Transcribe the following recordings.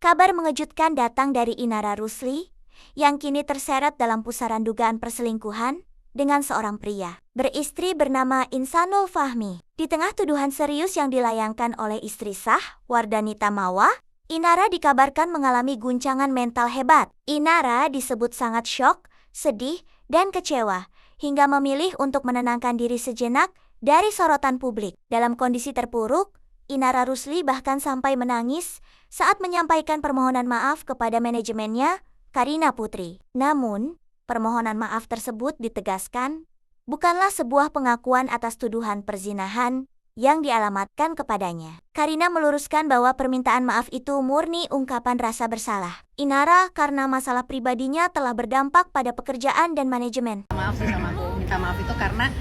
Kabar mengejutkan datang dari Inara Rusli, yang kini terseret dalam pusaran dugaan perselingkuhan dengan seorang pria beristri bernama Insanul Fahmi. Di tengah tuduhan serius yang dilayangkan oleh istri sah, Wardanita Mawa, Inara dikabarkan mengalami guncangan mental hebat. Inara disebut sangat syok, sedih, dan kecewa, hingga memilih untuk menenangkan diri sejenak dari sorotan publik. Dalam kondisi terpuruk, Inara Rusli bahkan sampai menangis saat menyampaikan permohonan maaf kepada manajemennya, Karina Putri. Namun, permohonan maaf tersebut ditegaskan bukanlah sebuah pengakuan atas tuduhan perzinahan yang dialamatkan kepadanya. Karina meluruskan bahwa permintaan maaf itu murni ungkapan rasa bersalah Inara karena masalah pribadinya telah berdampak pada pekerjaan dan manajemen. Maaf sih sama aku, minta maaf itu karena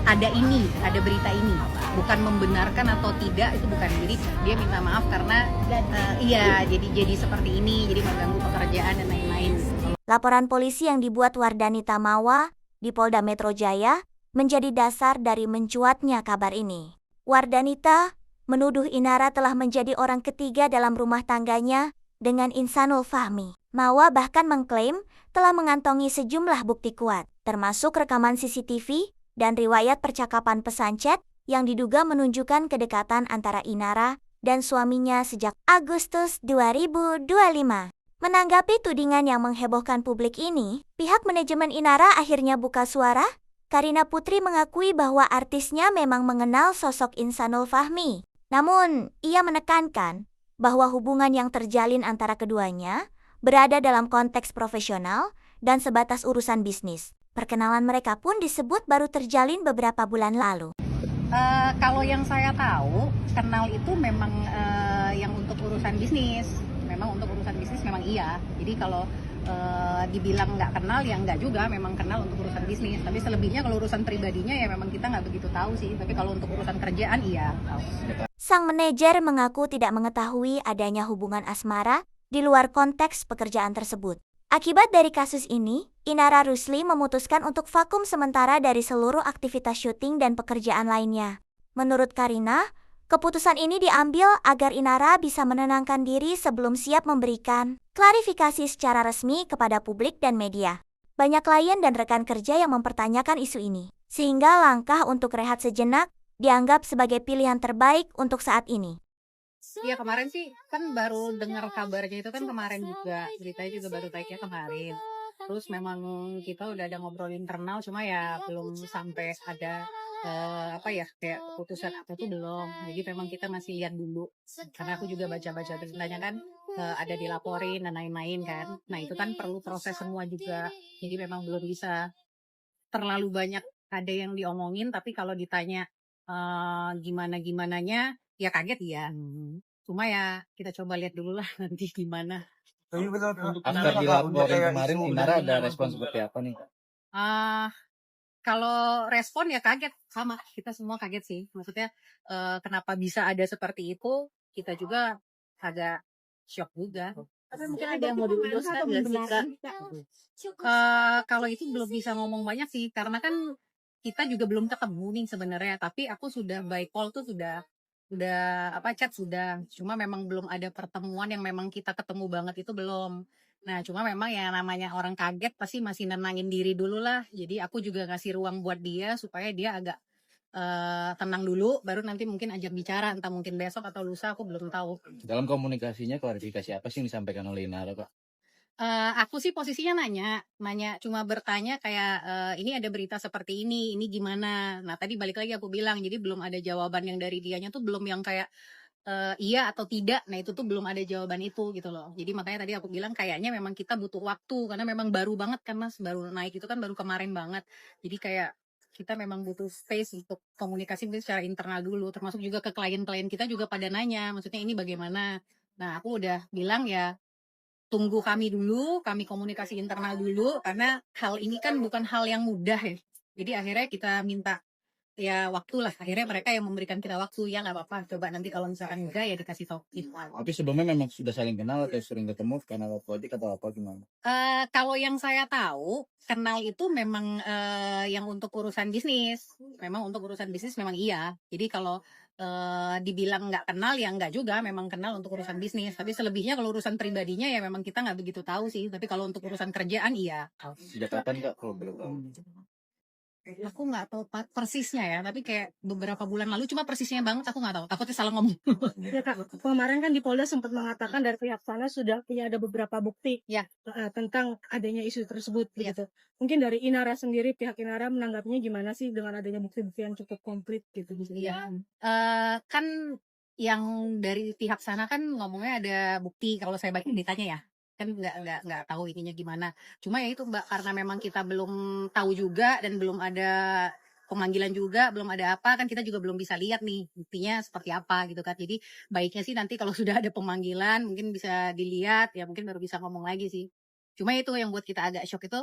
ada berita ini, bukan membenarkan atau tidak, itu bukan. Jadi dia minta maaf karena jadi seperti ini, jadi mengganggu pekerjaan dan lain-lain. Laporan polisi yang dibuat Wardanita Mawa di Polda Metro Jaya menjadi dasar dari mencuatnya kabar ini. Wardanita menuduh Inara telah menjadi orang ketiga dalam rumah tangganya dengan Insanul Fahmi. Mawa bahkan mengklaim telah mengantongi sejumlah bukti kuat, termasuk rekaman CCTV dan riwayat percakapan pesan chat yang diduga menunjukkan kedekatan antara Inara dan suaminya sejak Agustus 2025. Menanggapi tudingan yang menghebohkan publik ini, pihak manajemen Inara akhirnya buka suara. Karina Putri mengakui bahwa artisnya memang mengenal sosok Insanul Fahmi. Namun, ia menekankan bahwa hubungan yang terjalin antara keduanya berada dalam konteks profesional dan sebatas urusan bisnis. Perkenalan mereka pun disebut baru terjalin beberapa bulan lalu. Kalau yang saya tahu, kenal itu memang yang untuk urusan bisnis. Memang untuk urusan bisnis memang iya. Jadi kalau dibilang nggak kenal ya nggak juga, memang kenal untuk urusan bisnis. Tapi selebihnya kalau urusan pribadinya ya memang kita nggak begitu tahu sih. Tapi kalau untuk urusan kerjaan iya tahu. Sang manajer mengaku tidak mengetahui adanya hubungan asmara di luar konteks pekerjaan tersebut. Akibat dari kasus ini, Inara Rusli memutuskan untuk vakum sementara dari seluruh aktivitas syuting dan pekerjaan lainnya. Menurut Karina, keputusan ini diambil agar Inara bisa menenangkan diri sebelum siap memberikan klarifikasi secara resmi kepada publik dan media. Banyak klien dan rekan kerja yang mempertanyakan isu ini, sehingga langkah untuk rehat sejenak dianggap sebagai pilihan terbaik untuk saat ini. Iya kemarin sih kan baru dengar kabarnya itu kan kemarin juga, beritanya juga baru naiknya kemarin. Terus memang kita udah ada ngobrol internal, cuma ya belum sampai ada kayak keputusan apa itu belum. Jadi memang kita masih lihat dulu. Karena aku juga baca-baca beritanya kan ada dilaporin dan lain-lain kan. Nah itu kan perlu proses semua juga. Jadi memang belum bisa terlalu banyak ada yang diomongin. Tapi kalau ditanya gimana-gimananya, ya kaget ya. Cuma ya kita coba lihat dulu lah nanti gimana. After dilaporin kemarin, Inara ada respon seperti apa nih? Ah, Kalau respon ya kaget, sama kita semua kaget sih. Maksudnya kenapa bisa ada seperti itu? Kita juga agak shock juga. Tapi mungkin ada yang mau diluruskan nggak sih Kak? Kalau itu belum bisa ngomong banyak sih, karena kan kita juga belum ketemu nih sebenarnya. Tapi aku sudah by call tuh sudah chat sudah. Cuma memang belum ada pertemuan yang memang kita ketemu banget itu belum. Nah, cuma memang ya namanya orang kaget pasti masih nenangin diri dulu lah. Jadi aku juga ngasih ruang buat dia supaya dia agak tenang dulu, baru nanti mungkin ajak bicara, entah mungkin besok atau lusa, aku belum tahu. Dalam komunikasinya klarifikasi apa sih yang disampaikan oleh Inara, Pak? Aku sih posisinya nanya cuma bertanya kayak ini ada berita seperti ini gimana. Nah tadi balik lagi aku bilang, jadi belum ada jawaban yang dari dianya tuh belum yang kayak iya atau tidak. Nah itu tuh belum ada jawaban itu gitu loh. Jadi makanya tadi aku bilang kayaknya memang kita butuh waktu karena memang baru banget kan Mas, baru naik itu kan baru kemarin banget. Jadi kayak kita memang butuh space untuk komunikasi mungkin secara internal dulu, termasuk juga ke klien-klien kita juga pada nanya, maksudnya ini bagaimana. Nah aku udah bilang ya tunggu kami dulu, kami komunikasi internal dulu, karena hal ini kan bukan hal yang mudah ya. Jadi akhirnya kita minta ya waktu lah, akhirnya mereka yang memberikan kita waktu, ya nggak apa-apa, coba nanti kalau misalkan enggak ya dikasih tahu. Tapi sebelumnya memang sudah saling kenal atau sering ketemu karena politik atau apa gimana? Kalau yang saya tahu, kenal itu memang yang untuk urusan bisnis. Memang untuk urusan bisnis memang iya. Jadi kalau dibilang nggak kenal ya nggak juga, memang kenal untuk urusan bisnis. Tapi selebihnya kalau urusan pribadinya ya memang kita nggak begitu tahu sih. Tapi kalau untuk urusan kerjaan iya. Sejak kapan Kak kalau boleh tahu? Aku nggak tahu persisnya ya, tapi kayak beberapa bulan lalu, cuma persisnya banget aku nggak tahu. Takutnya salah ngomong. Ya Kak, kemarin kan di Polda sempat mengatakan dari pihak sana sudah punya ada beberapa bukti Ya. Tentang adanya isu tersebut Ya. begitu. Mungkin dari Inara sendiri, pihak Inara menanggapinya gimana sih dengan adanya bukti-bukti yang cukup komplit gitu bisa Iya. Kan yang dari pihak sana kan ngomongnya ada bukti, kalau saya baca ditanya ya. Kan nggak tahu ininya gimana. Cuma ya itu Mbak, karena memang kita belum tahu juga dan belum ada pemanggilan juga, belum ada apa, kan kita juga belum bisa lihat nih buktinya seperti apa gitu kan. Jadi baiknya sih nanti kalau sudah ada pemanggilan mungkin bisa dilihat ya, mungkin baru bisa ngomong lagi sih. Cuma itu yang buat kita agak shock itu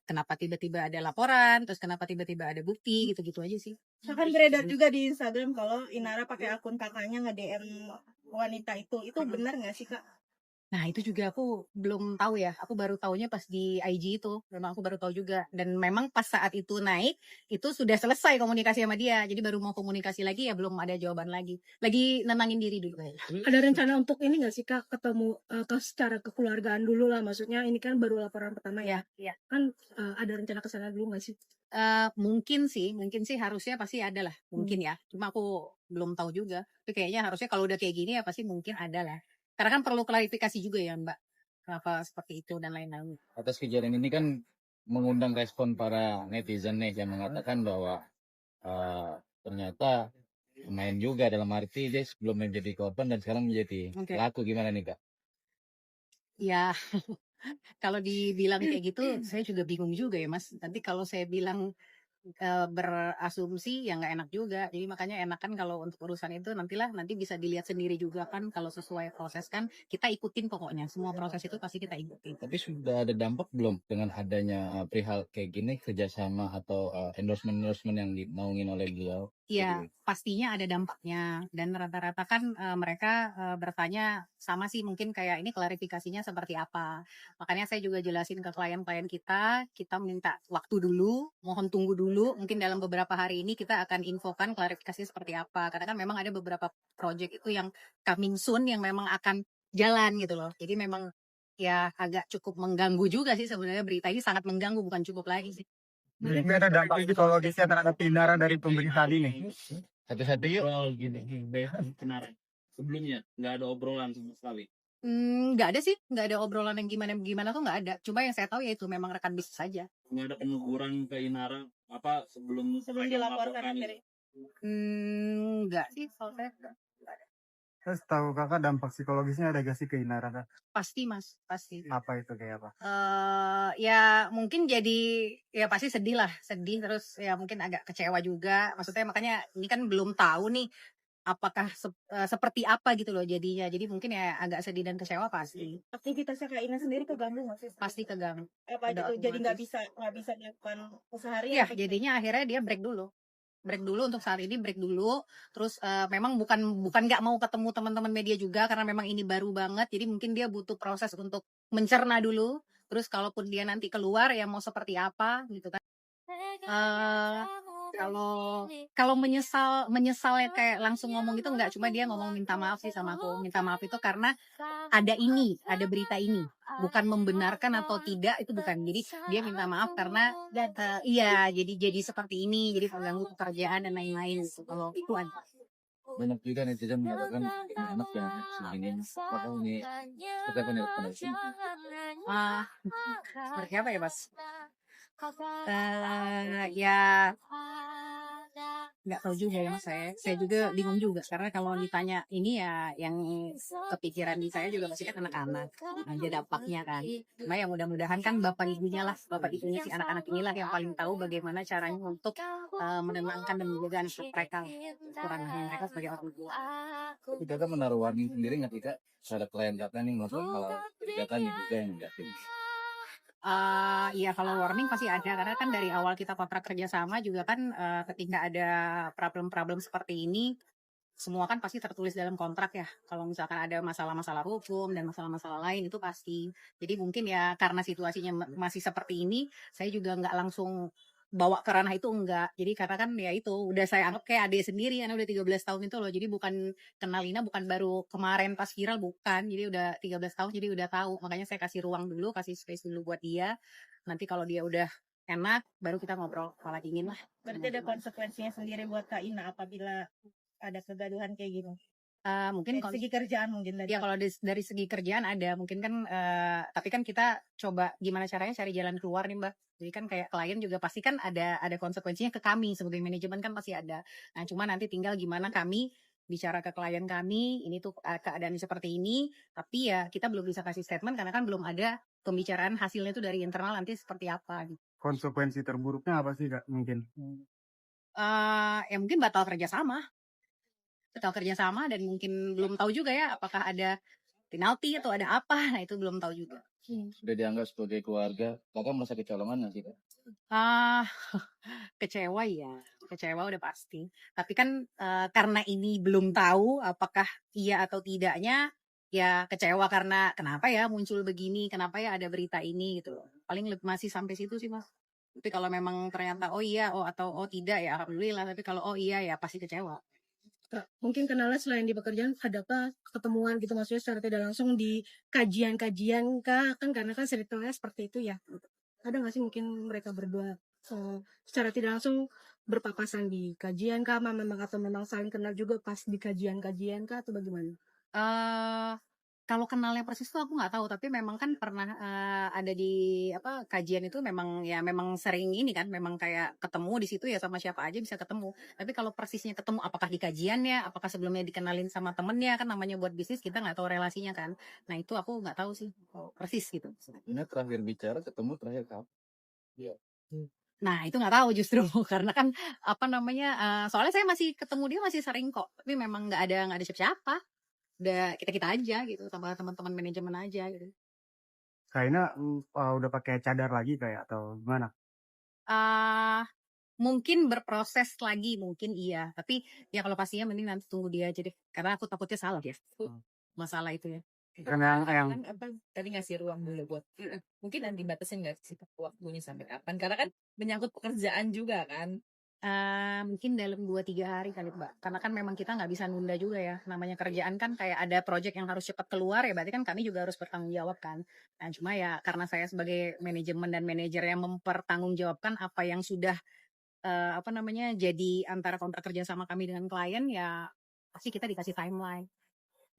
kenapa tiba-tiba ada laporan, terus kenapa tiba-tiba ada bukti, gitu-gitu aja sih. Kan beredar juga di Instagram kalau Inara pakai akun kakaknya nge-DM wanita itu benar nggak sih Kak? Nah itu juga aku belum tahu ya, aku baru taunya pas di IG itu, memang aku baru tahu juga. Dan memang pas saat itu naik, itu sudah selesai komunikasi sama dia, jadi baru mau komunikasi lagi ya belum ada jawaban lagi. Lagi nenangin diri dulu. Ada rencana untuk ini nggak sih Kak, ketemu atau secara kekeluargaan dulu lah, maksudnya ini kan baru laporan pertama ya. Iya. Kan ada rencana ke sana dulu nggak sih? Mungkin sih harusnya pasti ada lah, mungkin ya. Cuma aku belum tahu juga. Tapi kayaknya harusnya kalau udah kayak gini ya pasti mungkin ada lah. Karena kan perlu klarifikasi juga ya Mbak, kenapa seperti itu dan lain-lain. Atas kejadian ini kan mengundang respon para netizen nih yang mengatakan bahwa ternyata main juga, dalam arti dia sebelum menjadi korban dan sekarang menjadi Oke. pelaku. Gimana nih Kak? Ya, kalau dibilang kayak gitu saya juga bingung juga ya Mas. Nanti kalau saya bilang berasumsi ya nggak enak juga. Jadi makanya enakan kalau untuk urusan itu nanti bisa dilihat sendiri juga kan, kalau sesuai proses kan kita ikutin pokoknya. Semua proses itu pasti kita ikutin. Tapi sudah ada dampak belum dengan adanya perihal kayak gini, kerjasama atau endorsement yang dinaungin oleh beliau? Iya, pastinya ada dampaknya. Dan rata-rata kan mereka bertanya sama sih, mungkin kayak ini klarifikasinya seperti apa. Makanya saya juga jelasin ke klien-klien kita minta waktu dulu, mohon tunggu dulu. Mungkin dalam beberapa hari ini kita akan infokan klarifikasi seperti apa. Karena kan memang ada beberapa project itu yang coming soon yang memang akan jalan gitu loh. Jadi memang ya agak cukup mengganggu juga sih sebenarnya, berita ini sangat mengganggu, bukan cukup lagi sih. Ini ada dampak psikologisnya terhadap Inara dari pemberitaan ini. Satu-satu yuk. Sebelumnya nggak ada obrolan sama sekali. Nggak ada sih, nggak ada obrolan yang gimana tuh nggak ada. Cuma yang saya tahu ya itu memang rekan bisnis saja. Nggak ada peneguran ke Inara apa sebelum dilaporkan dari Nggak sih, kalau saya nggak ada. Terus tahu kakak dampak psikologisnya ada gak sih ke Inara Kak? Pasti Mas, pasti. Apa itu kayak apa? Ya mungkin jadi ya pasti sedih terus ya mungkin agak kecewa juga. Maksudnya makanya ini kan belum tahu nih apakah seperti apa gitu loh jadinya. Jadi mungkin ya agak sedih dan kecewa pasti. aktivitasnya Kak Ina sendiri keganggu nggak sih? Pasti keganggu. Apa Udah gitu? Jadi nggak otomatis. bisa dilakukan sehari Iya, jadinya akhirnya dia break dulu untuk saat ini, break dulu. Terus memang bukan nggak mau ketemu teman-teman media juga, karena memang ini baru banget. Jadi mungkin dia butuh proses untuk mencerna dulu. Terus kalaupun dia nanti keluar ya mau seperti apa gitu kan. Kalau menyesal ya kayak langsung ngomong gitu enggak, cuma dia ngomong minta maaf sih sama aku. Minta maaf itu karena ada berita ini, bukan membenarkan atau tidak, itu bukan. Jadi dia minta maaf karena iya jadi seperti ini, jadi mengganggu pekerjaan dan lain-lain gitu. Kalau itu aja. Banyak juga netizen mengatakan enak ya segini. Padahal ini seperti apa nih rekomendasi? Seperti apa ya Mas? Ya nggak tahu juga ya Mas, saya juga bingung juga, karena kalau ditanya ini ya yang kepikiran di saya juga masih kan anak-anak aja dampaknya kan. Cuma yang mudah-mudahan kan bapak ibunya si anak-anak inilah yang paling tahu bagaimana caranya untuk menenangkan dan menjaga anak mereka, kurang mereka sebagai orang tua. Kita kan menaruh warning sendiri nggak kita terhadap klien kakak nih, maksud kalau kegiatannya juga yang negatif. Iya kalau warning pasti ada, karena kan dari awal kita kontrak kerjasama juga kan ketika ada problem-problem seperti ini semua kan pasti tertulis dalam kontrak ya. Kalau misalkan ada masalah-masalah hukum dan masalah-masalah lain itu pasti. Jadi mungkin ya karena situasinya masih seperti ini, saya juga nggak langsung bawa ke ranah itu enggak. Jadi karena kan ya itu udah saya anggap kayak adik sendiri karena udah 13 tahun itu loh. Jadi bukan kenal Lina bukan baru kemarin pas viral, bukan. Jadi udah 13 tahun jadi udah tahu. Makanya saya kasih ruang dulu, kasih space dulu buat dia. Nanti kalau dia udah enak baru kita ngobrol kalau ingin lah. Berarti ada konsekuensinya sendiri buat Kak Ina apabila ada kegaduhan kayak gini. Mungkin Dari segi kerjaan mungkin tadi. ya kalau dari segi kerjaan ada mungkin kan tapi kan kita coba gimana caranya cari jalan keluar nih Mbak. Jadi kan kayak klien juga pasti kan ada konsekuensinya ke kami sebagai manajemen kan pasti ada. Nah cuma nanti tinggal gimana kami bicara ke klien kami ini tuh keadaan seperti ini, tapi ya kita belum bisa kasih statement karena kan belum ada pembicaraan hasilnya itu dari internal nanti seperti apa. Konsekuensi terburuknya apa sih Kak mungkin? Ya mungkin batal kerjasama dan mungkin belum tahu juga ya apakah ada penalti atau ada apa. Nah itu belum tahu juga. Sudah dianggap sebagai keluarga, kakak merasa kecolongan nggak sih Kak? Kecewa ya, kecewa udah pasti. Tapi kan karena ini belum tahu apakah iya atau tidaknya, ya kecewa karena kenapa ya muncul begini, kenapa ya ada berita ini gitu. Paling masih sampai situ sih Mas. Tapi kalau memang ternyata oh iya, atau oh tidak ya alhamdulillah. Tapi kalau oh iya ya pasti kecewa. Kak, mungkin kenalnya selain di pekerjaan ada apa ketemuan gitu maksudnya secara tidak langsung di kajian-kajian Kak, kan karena kan ceritanya seperti itu ya. Ada nggak sih mungkin mereka berdua secara tidak langsung berpapasan di kajian Kak, memang atau memang saling kenal juga pas di kajian-kajian Kak atau bagaimana? Kalau kenalnya persis tuh aku nggak tahu, tapi memang kan pernah ada di kajian itu memang sering ini kan, memang kayak ketemu di situ ya sama siapa aja bisa ketemu. Tapi kalau persisnya ketemu apakah di kajiannya, apakah sebelumnya dikenalin sama temennya kan namanya buat bisnis kita nggak tahu relasinya kan. Nah itu aku nggak tahu sih persis gitu. Ini terakhir bicara ketemu terakhir kapan? Nah itu nggak tahu justru karena kan soalnya saya masih ketemu dia masih sering kok, tapi memang nggak ada siapa-siapa. Udah kita aja gitu sama teman-teman manajemen aja gitu. Kayaknya udah pakai cadar lagi kayak atau gimana? Mungkin berproses lagi mungkin iya, tapi ya kalau pastinya mending nanti tunggu dia jadi karena aku takutnya salah ya. Masalah itu ya. Kan yang tadi ngasih ruang dulu buat mungkin nanti batasin nggak sih waktunya sampai kapan karena kan menyangkut pekerjaan juga kan. Mungkin dalam 2-3 hari kali Mbak, karena kan memang kita nggak bisa nunda juga ya, namanya kerjaan kan kayak ada project yang harus cepat keluar ya berarti kan kami juga harus bertanggung jawab kan. Nah cuma ya karena saya sebagai manajemen dan manajer yang mempertanggungjawabkan apa yang sudah jadi antara kontrak kerja sama kami dengan klien ya pasti kita dikasih timeline.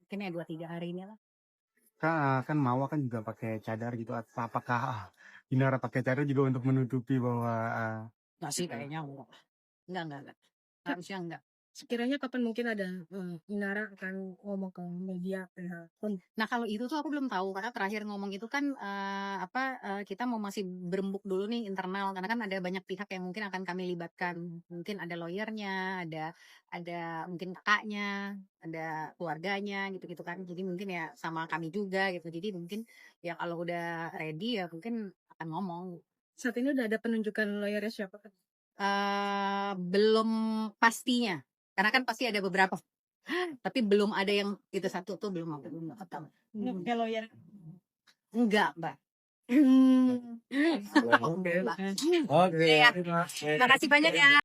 Mungkin ya 2-3 hari ini lah. kan Mawa kan juga pakai cadar gitu. Apakah Inara pakai cadar juga untuk menutupi bahwa Nggak sih kayaknya enggak. Harusnya enggak. Sekiranya kapan mungkin ada Inara akan ngomong ke media Nah kalau itu tuh aku belum tahu karena terakhir ngomong itu kan kita mau masih berembuk dulu nih internal karena kan ada banyak pihak yang mungkin akan kami libatkan, mungkin ada lawyernya, ada mungkin kakaknya, ada keluarganya gitu kan, jadi mungkin ya sama kami juga gitu, jadi mungkin ya kalau udah ready ya mungkin akan ngomong. saat ini udah ada penunjukan lawyernya siapa kan? Belum pastinya karena kan pasti ada beberapa tapi belum ada yang itu satu tuh belum ketemu. Kayak lawyer. Enggak Mbak. Oke. Ya. Makasih banyak ya.